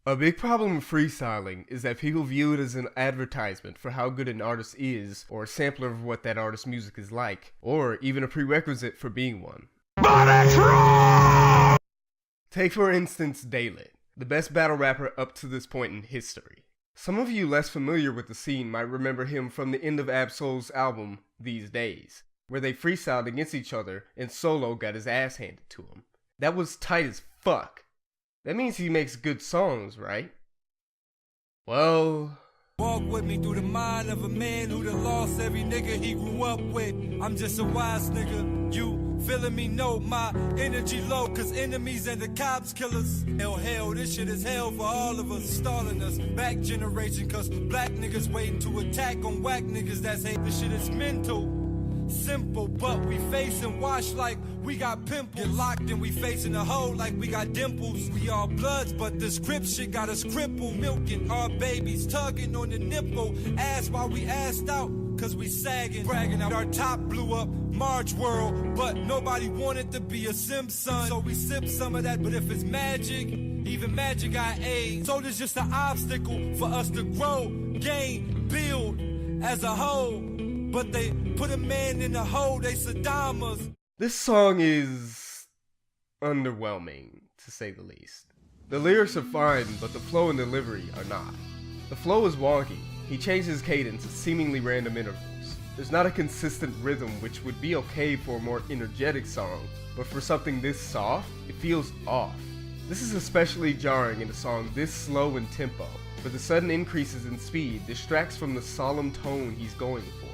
A big problem with freestyling is that people view it as an advertisement for how good an artist is, or a sampler of what that artist's music is like, or even a prerequisite for being one. But it's wrong! Take for instance Daylyt, the best battle rapper up to this point in history. Some of you less familiar with the scene might remember him from the end of Ab-Soul's album, These Days, where they freestyled against each other and Solo got his ass handed to him. That was tight as fuck. That means he makes good songs, right? Well... Walk with me through the mind of a man who done lost every nigga he grew up with. I'm just a wise nigga. You feeling me? No, my energy low, cause enemies and the cops kill us. Hell, this shit is hell for all of us. Stalling us, back generation, cause black niggas waiting to attack on whack niggas that's hate. This shit is mental. Simple, but we face and wash like we got pimples. Get locked and we facing a hole like we got dimples. We all bloods, but this crip shit got us crippled. Milking our babies, tugging on the nipple. Ass while we assed out, cause we sagging. Bragging out our top blew up, March world. But nobody wanted to be a Simpson. So we sip some of that, but if it's magic, even magic got AIDS. So there's just an obstacle for us to grow, gain, build as a whole. But they put a man in the hole, they Saddam us. This song is underwhelming, to say the least. The lyrics are fine, but the flow and delivery are not. The flow is wonky. He changes cadence at seemingly random intervals. There's not a consistent rhythm, which would be okay for a more energetic song, but for something this soft, it feels off. This is especially jarring in a song this slow in tempo, but the sudden increases in speed distracts from the solemn tone he's going for.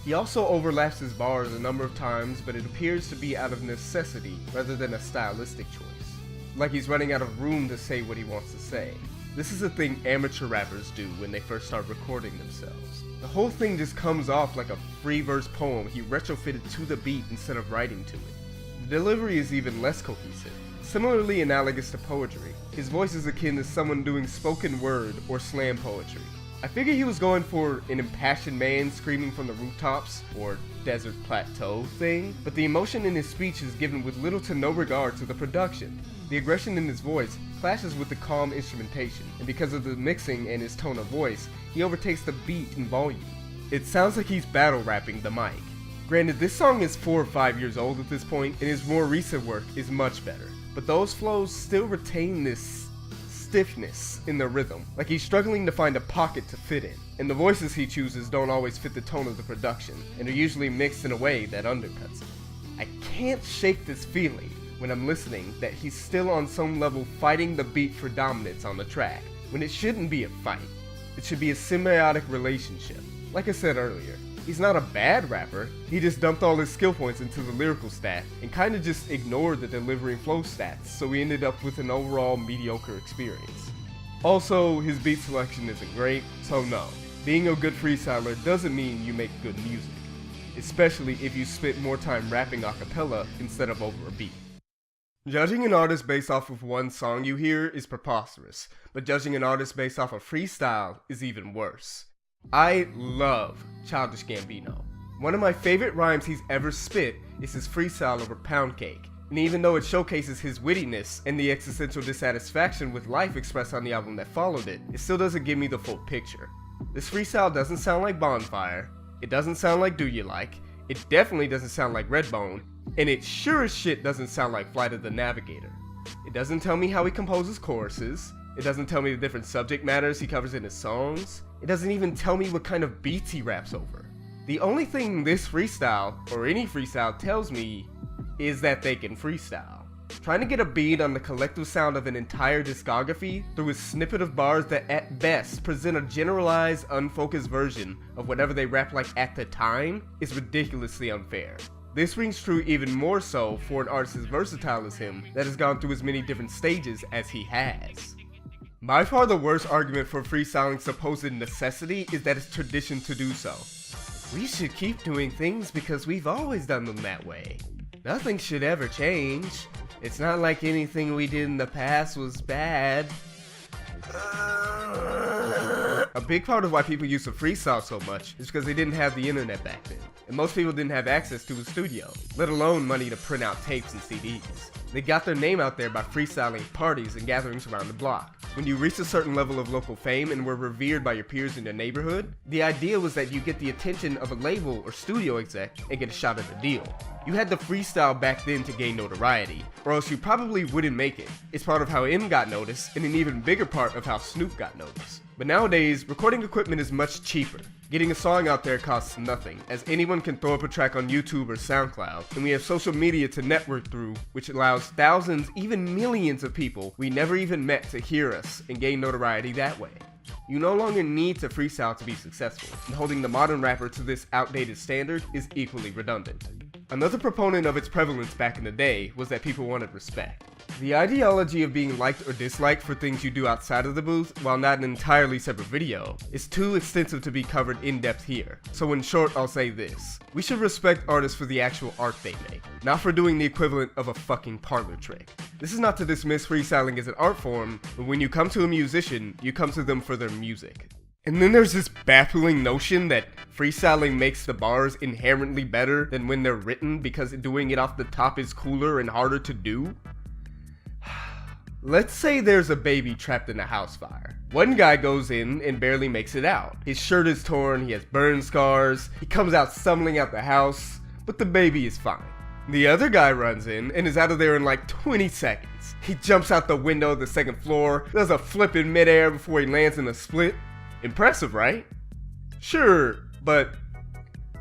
He also overlaps his bars a number of times, but it appears to be out of necessity rather than a stylistic choice. Like he's running out of room to say what he wants to say. This is a thing amateur rappers do when they first start recording themselves. The whole thing just comes off like a free verse poem he retrofitted to the beat instead of writing to it. The delivery is even less cohesive. Similarly analogous to poetry, his voice is akin to someone doing spoken word or slam poetry. I figured he was going for an impassioned man screaming from the rooftops, or desert plateau thing, but the emotion in his speech is given with little to no regard to the production. The aggression in his voice clashes with the calm instrumentation, and because of the mixing and his tone of voice, he overtakes the beat in volume. It sounds like he's battle rapping the mic. Granted, this song is 4 or 5 years old at this point, and his more recent work is much better, but those flows still retain this stiffness in the rhythm, like he's struggling to find a pocket to fit in, and the voices he chooses don't always fit the tone of the production, and are usually mixed in a way that undercuts it. I can't shake this feeling when I'm listening that he's still on some level fighting the beat for dominance on the track, when it shouldn't be a fight. It should be a symbiotic relationship. Like I said earlier, he's not a bad rapper, he just dumped all his skill points into the lyrical stat and kinda just ignored the delivery and flow stats, so we ended up with an overall mediocre experience. Also, his beat selection isn't great, so no, being a good freestyler doesn't mean you make good music, especially if you spend more time rapping a cappella instead of over a beat. Judging an artist based off of one song you hear is preposterous, but judging an artist based off of freestyle is even worse. I love Childish Gambino. One of my favorite rhymes he's ever spit is his freestyle over Pound Cake, and even though it showcases his wittiness and the existential dissatisfaction with life expressed on the album that followed it, it still doesn't give me the full picture. This freestyle doesn't sound like Bonfire, it doesn't sound like Do You Like, it definitely doesn't sound like Redbone, and it sure as shit doesn't sound like Flight of the Navigator. It doesn't tell me how he composes choruses, it doesn't tell me the different subject matters he covers in his songs, it doesn't even tell me what kind of beats he raps over. The only thing this freestyle, or any freestyle, tells me is that they can freestyle. Trying to get a beat on the collective sound of an entire discography through a snippet of bars that at best present a generalized, unfocused version of whatever they rap like at the time is ridiculously unfair. This rings true even more so for an artist as versatile as him that has gone through as many different stages as he has. By far the worst argument for freestyling's supposed necessity is that it's tradition to do so. We should keep doing things because we've always done them that way. Nothing should ever change. It's not like anything we did in the past was bad. A big part of why people used to freestyle so much is because they didn't have the internet back then, and most people didn't have access to a studio, let alone money to print out tapes and CDs. They got their name out there by freestyling at parties and gatherings around the block. When you reach a certain level of local fame and were revered by your peers in your neighborhood, the idea was that you get the attention of a label or studio exec and get a shot at the deal. You had to freestyle back then to gain notoriety, or else you probably wouldn't make it. It's part of how M got noticed, and an even bigger part of how Snoop got noticed. But nowadays, recording equipment is much cheaper. Getting a song out there costs nothing, as anyone can throw up a track on YouTube or SoundCloud, and we have social media to network through, which allows thousands, even millions of people we never even met to hear us and gain notoriety that way. You no longer need to freestyle to be successful, and holding the modern rapper to this outdated standard is equally redundant. Another proponent of its prevalence back in the day was that people wanted respect. The ideology of being liked or disliked for things you do outside of the booth, while not an entirely separate video, is too extensive to be covered in depth here. So in short, I'll say this. We should respect artists for the actual art they make, not for doing the equivalent of a fucking parlor trick. This is not to dismiss freestyling as an art form, but when you come to a musician, you come to them for their music. And then there's this baffling notion that freestyling makes the bars inherently better than when they're written because doing it off the top is cooler and harder to do. Let's say there's a baby trapped in a house fire. One guy goes in and barely makes it out. His shirt is torn, he has burn scars, he comes out stumbling out the house, but the baby is fine. The other guy runs in and is out of there in like 20 seconds. He jumps out the window of the second floor, does a flip in midair before he lands in a split. Impressive, right? Sure, but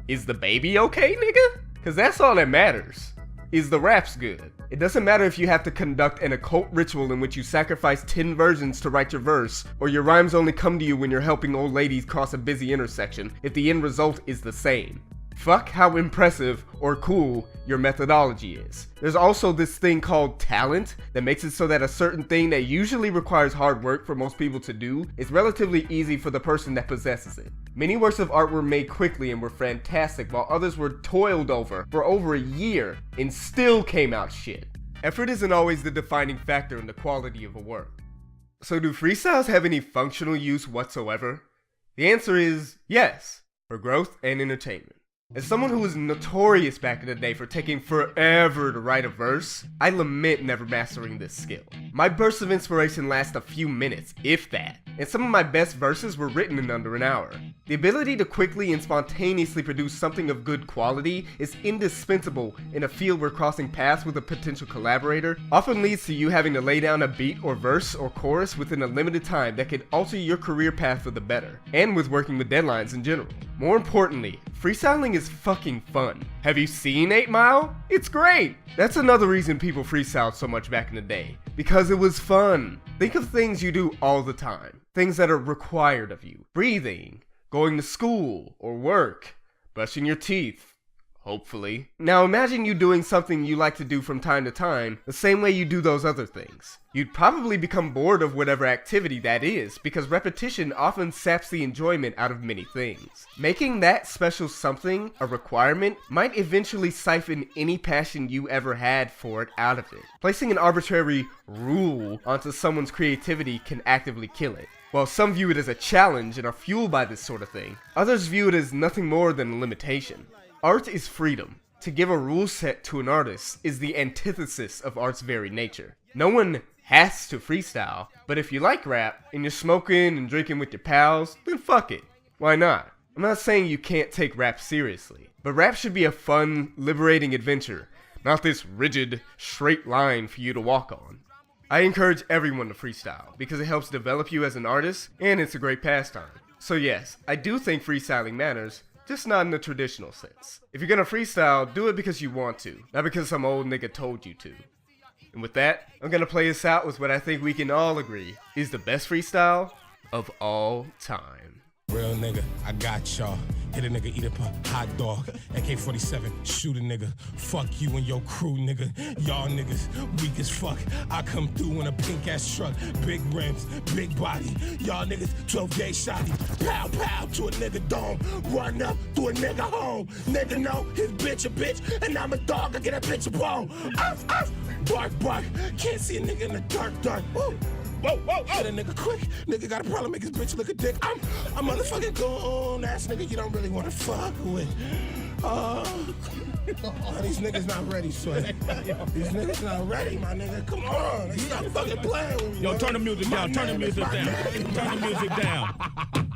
is the baby okay, nigga? Cause that's all that matters. Is the raps good? It doesn't matter if you have to conduct an occult ritual in which you sacrifice 10 virgins to write your verse, or your rhymes only come to you when you're helping old ladies cross a busy intersection, if the end result is the same. Fuck how impressive or cool your methodology is. There's also this thing called talent that makes it so that a certain thing that usually requires hard work for most people to do is relatively easy for the person that possesses it. Many works of art were made quickly and were fantastic, while others were toiled over for over a year and still came out shit. Effort isn't always the defining factor in the quality of a work. So do freestyles have any functional use whatsoever? The answer is yes, for growth and entertainment. As someone who was notorious back in the day for taking forever to write a verse, I lament never mastering this skill. My bursts of inspiration last a few minutes, if that, and some of my best verses were written in under an hour. The ability to quickly and spontaneously produce something of good quality is indispensable in a field where crossing paths with a potential collaborator often leads to you having to lay down a beat or verse or chorus within a limited time that could alter your career path for the better, and with working with deadlines in general. More importantly, freestyling is fucking fun. Have you seen 8 Mile? It's great! That's another reason people freestyled so much back in the day. Because it was fun. Think of things you do all the time. Things that are required of you. Breathing, going to school or work, brushing your teeth. Hopefully. Now imagine you doing something you like to do from time to time, the same way you do those other things. You'd probably become bored of whatever activity that is, because repetition often saps the enjoyment out of many things. Making that special something a requirement might eventually siphon any passion you ever had for it out of it. Placing an arbitrary rule onto someone's creativity can actively kill it. While some view it as a challenge and are fueled by this sort of thing, others view it as nothing more than a limitation. Art is freedom. To give a rule set to an artist is the antithesis of art's very nature. No one has to freestyle, but if you like rap and you're smoking and drinking with your pals, then fuck it. Why not? I'm not saying you can't take rap seriously, but rap should be a fun, liberating adventure, not this rigid, straight line for you to walk on. I encourage everyone to freestyle because it helps develop you as an artist and it's a great pastime. So yes, I do think freestyling matters, just not in the traditional sense. If you're gonna freestyle, do it because you want to, not because some old nigga told you to. And with that, I'm gonna play us out with what I think we can all agree is the best freestyle of all time. Real nigga, I got y'all. Hit a nigga, eat a hot dog. AK-47, shoot a nigga. Fuck you and your crew, nigga. Y'all niggas weak as fuck. I come through in a pink ass truck. Big rims, big body. Y'all niggas 12-day shotty. Pow pow to a nigga dome. Run up to a nigga home. Nigga know his bitch a bitch, and I'm a dog. I get a bitch a bone. Bark bark. Can't see a nigga in the dark dark. Ooh. Whoa, whoa, whoa. Hit a nigga quick. Nigga got a problem, make his bitch look a dick. I'm a motherfucking goon ass nigga you don't really wanna fuck with. These niggas not ready, son. These niggas not ready, my nigga. Come on. They stop fucking playing with me. Yo, turn the music down. Turn the music down. Turn the music down.